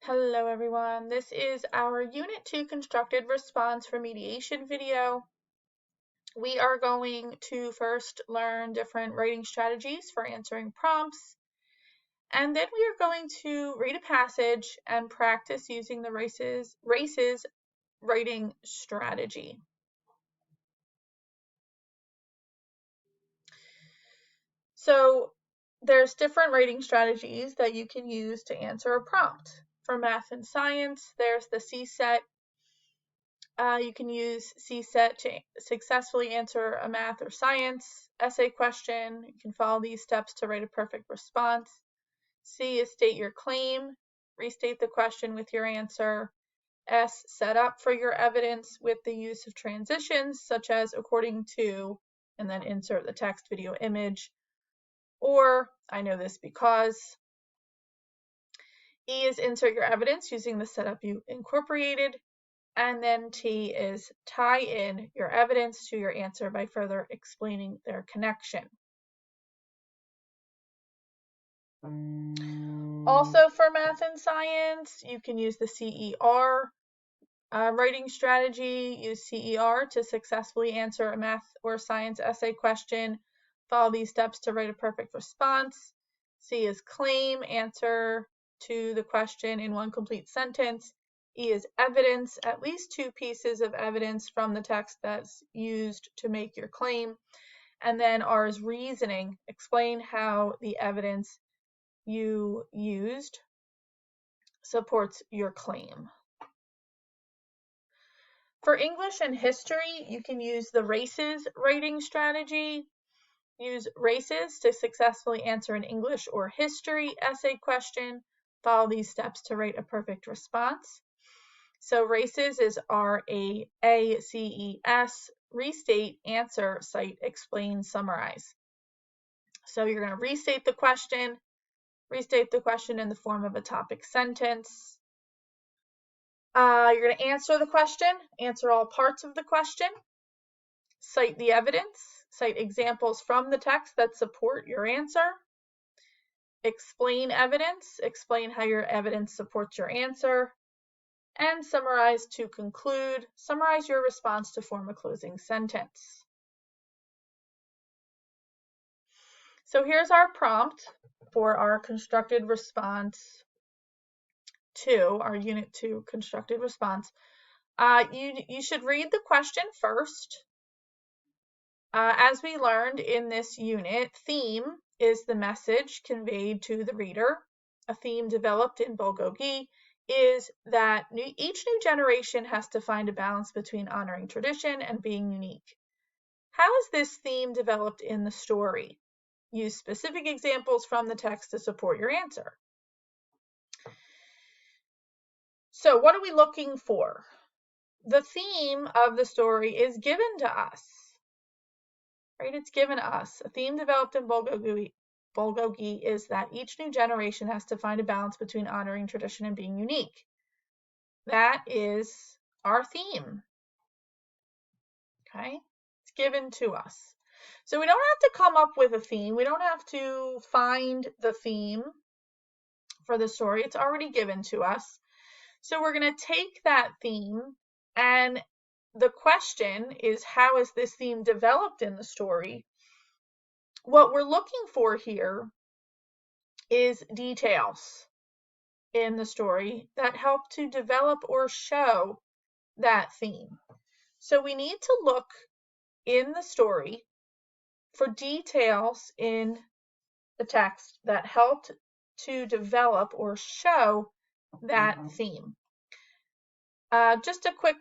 Hello everyone, this is our Unit 2 Constructed Response Remediation video. We are going to first learn different writing strategies for answering prompts, and then we are going to read a passage and practice using the races writing strategy. So there's different writing strategies that you can use to answer a prompt. For math and science, there's the C-set. You can use C-set to successfully answer a math or science essay question. You can follow these steps to write a perfect response. C is state your claim, restate the question with your answer. S, set up for your evidence with the use of transitions, such as according to, and then insert the text, video, image, or I know this because. E is insert your evidence using the setup you incorporated. And then T is tie in your evidence to your answer by further explaining their connection. Also for math and science, you can use the CER writing strategy. Use CER to successfully answer a math or science essay question. Follow these steps to write a perfect response. C is claim, answer to the question in one complete sentence. E is evidence, at least two pieces of evidence from the text that's used to make your claim. And then R is reasoning, explain how the evidence you used supports your claim. For English and history, you can use the races writing strategy. Use races to successfully answer an English or history essay question. Follow these steps to write a perfect response. So races is RACES, restate, answer, cite, explain, summarize. So you're going to restate the question in the form of a topic sentence. You're going to answer the question, answer all parts of the question, cite the evidence, cite examples from the text that support your answer, explain evidence, explain how your evidence supports your answer, and summarize to conclude. Summarize your response to form a closing sentence. So here's our prompt for our constructed response 2, our Unit 2 constructed response. You should read the question first. As we learned in this unit, theme is the message conveyed to the reader. A theme developed in Bulgogi is that each new generation has to find a balance between honoring tradition and being unique. How is this theme developed in the story? Use specific examples from the text to support your answer. So what are we looking for? The theme of the story is given to us, right? It's given to us. A theme developed in Bulgogi is that each new generation has to find a balance between honoring tradition and being unique. That is our theme. Okay? It's given to us. So we don't have to come up with a theme. We don't have to find the theme for the story. It's already given to us. So we're going to take that theme, and the question is, how is this theme developed in the story? What we're looking for here is details in the story that help to develop or show that theme. So we need to look in the story for details in the text that helped to develop or show that theme. Just a quick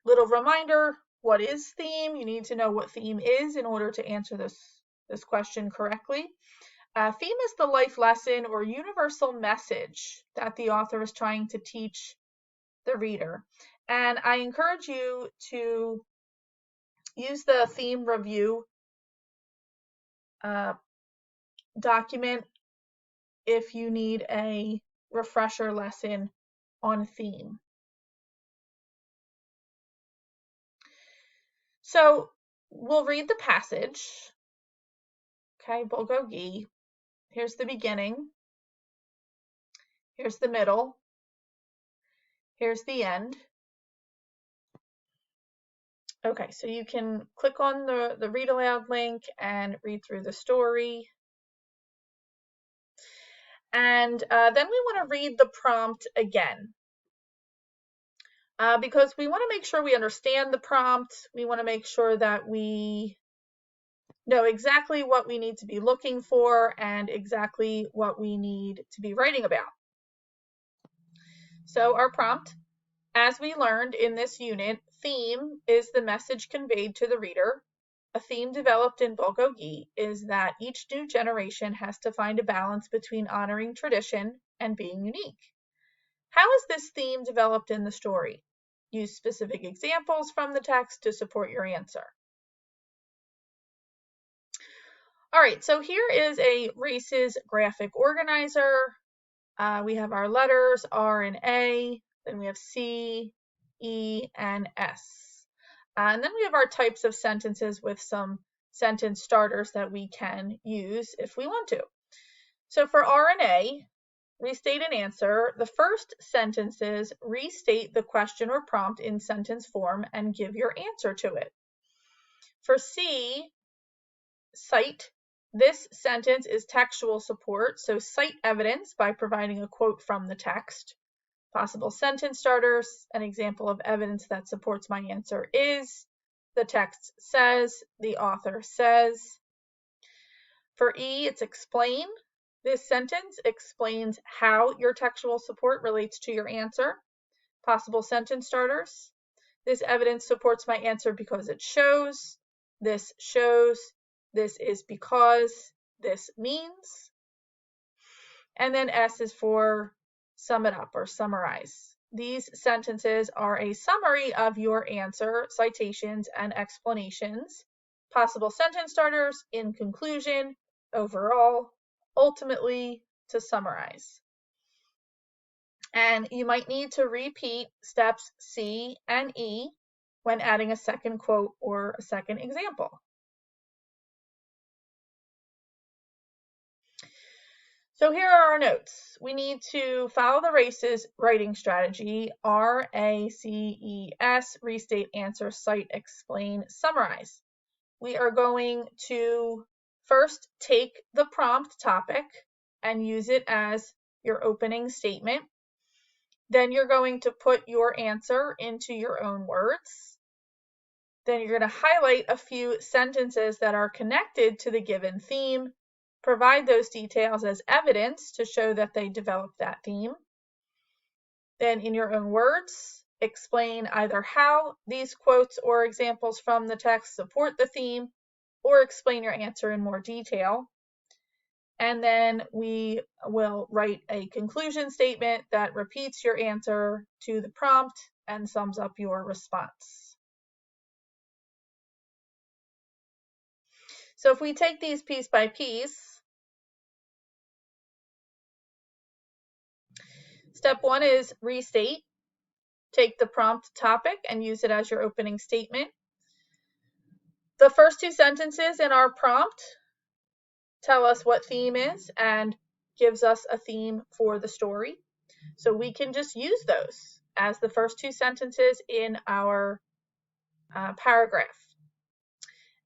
little reminder, what is theme? You need to know what theme is in order to answer this question correctly. Theme is the life lesson or universal message that the author is trying to teach the reader. And I encourage you to use the theme review document if you need a refresher lesson on theme. So we'll read the passage. Okay, Bulgogi. Here's the beginning. Here's the middle. Here's the end. Okay, so you can click on the read aloud link and read through the story. And then we want to read the prompt again. Because we want to make sure we understand the prompt. We want to make sure that we know exactly what we need to be looking for and exactly what we need to be writing about. So our prompt, as we learned in this unit, theme is the message conveyed to the reader. A theme developed in Bulgogi is that each new generation has to find a balance between honoring tradition and being unique. How is this theme developed in the story? Use specific examples from the text to support your answer. All right, so here is a races graphic organizer. We have our letters R and A, then we have C, E, and S. And then we have our types of sentences with some sentence starters that we can use if we want to. So for R and A, restate an answer. The first sentences restate the question or prompt in sentence form and give your answer to it. For C, cite. This sentence is textual support, so cite evidence by providing a quote from the text. Possible sentence starters, an example of evidence that supports my answer is, the text says, the author says. For E, it's explain. This sentence explains how your textual support relates to your answer. Possible sentence starters. This evidence supports my answer because it shows. This shows. This is because. This means. And then S is for sum it up or summarize. These sentences are a summary of your answer, citations, and explanations. Possible sentence starters, in conclusion, overall, ultimately, to summarize. And you might need to repeat steps C and E when adding a second quote or a second example. So here are our notes. We need to follow the races writing strategy, RACES, restate, answer, cite, explain, summarize. We are going to first take the prompt topic and use it as your opening statement. Then you're going to put your answer into your own words. Then you're going to highlight a few sentences that are connected to the given theme. Provide those details as evidence to show that they developed that theme. Then in your own words, explain either how these quotes or examples from the text support the theme, or explain your answer in more detail. And then we will write a conclusion statement that repeats your answer to the prompt and sums up your response. So if we take these piece by piece, step 1 is restate. Take the prompt topic and use it as your opening statement. The first 2 sentences in our prompt tell us what theme is and gives us a theme for the story. So we can just use those as the first 2 sentences in our paragraph.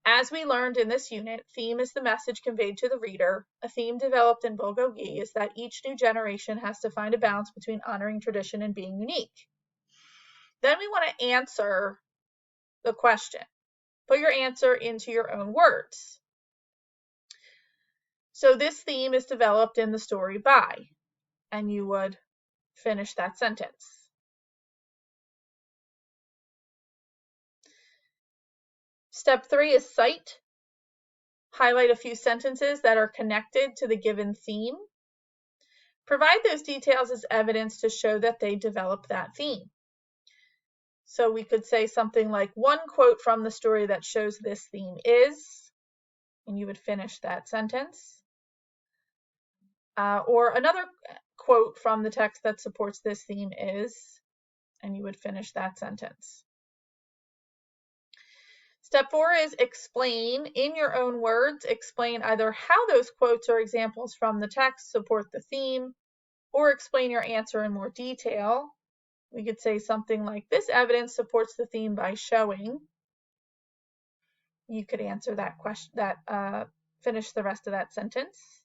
As we learned in this unit, theme is the message conveyed to the reader. A theme developed in Bulgogi is that each new generation has to find a balance between honoring tradition and being unique. Then we want to answer the question. Put your answer into your own words. So this theme is developed in the story by, and you would finish that sentence. Step 3 is cite. Highlight a few sentences that are connected to the given theme. Provide those details as evidence to show that they developed that theme. So we could say something like, one quote from the story that shows this theme is, and you would finish that sentence. Or another quote from the text that supports this theme is, and you would finish that sentence. Step 4 is explain. In your own words, explain either how those quotes or examples from the text support the theme, or explain your answer in more detail. We could say something like, this evidence supports the theme by showing. You could answer that question, finish the rest of that sentence.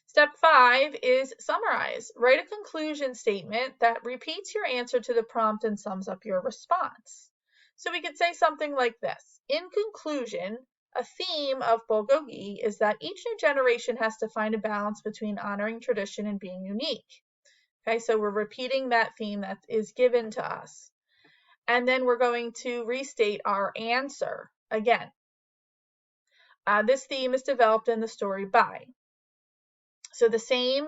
Step 5 is summarize. Write a conclusion statement that repeats your answer to the prompt and sums up your response. So we could say something like this. In conclusion, a theme of Bulgogi is that each new generation has to find a balance between honoring tradition and being unique. Okay, so we're repeating that theme that is given to us. And then we're going to restate our answer again. This theme is developed in the story by. So the same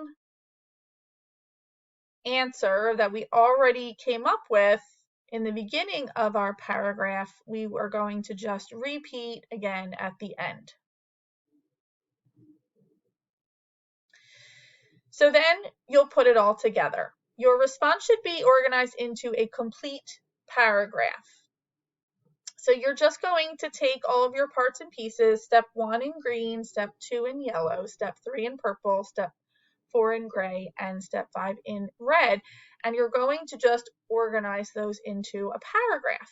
answer that we already came up with in the beginning of our paragraph, we are going to just repeat again at the end. So then you'll put it all together. Your response should be organized into a complete paragraph. So you're just going to take all of your parts and pieces, step 1 in green, step 2 in yellow, step 3 in purple, step 4 in gray, and step 5 in red, and you're going to just organize those into a paragraph.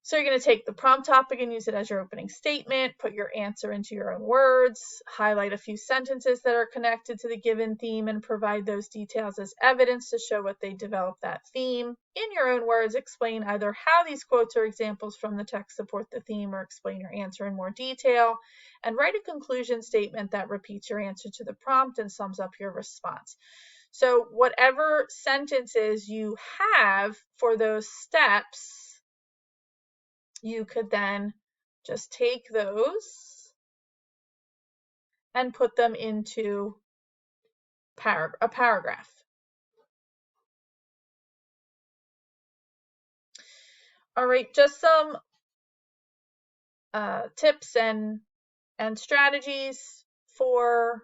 So you're going to take the prompt topic and use it as your opening statement, put your answer into your own words, highlight a few sentences that are connected to the given theme, and provide those details as evidence to show what they developed that theme. In your own words, explain either how these quotes or examples from the text support the theme, or explain your answer in more detail, and write a conclusion statement that repeats your answer to the prompt and sums up your response. So whatever sentences you have for those steps, you could then just take those and put them into a paragraph. All right, just some tips and strategies for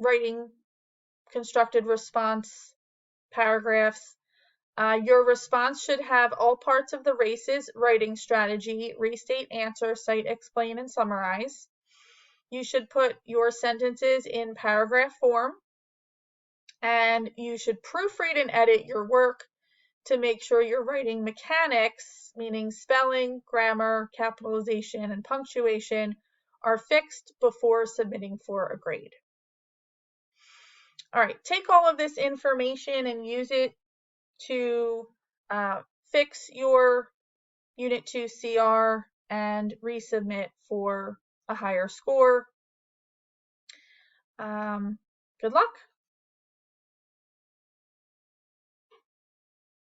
writing constructed response paragraphs. Your response should have all parts of the RACES writing strategy: restate, answer, cite, explain, and summarize. You should put your sentences in paragraph form, and you should proofread and edit your work to make sure your writing mechanics, meaning spelling, grammar, capitalization, and punctuation, are fixed before submitting for a grade. All right, take all of this information and use it to fix your Unit 2 CR and resubmit for a higher score. Good luck.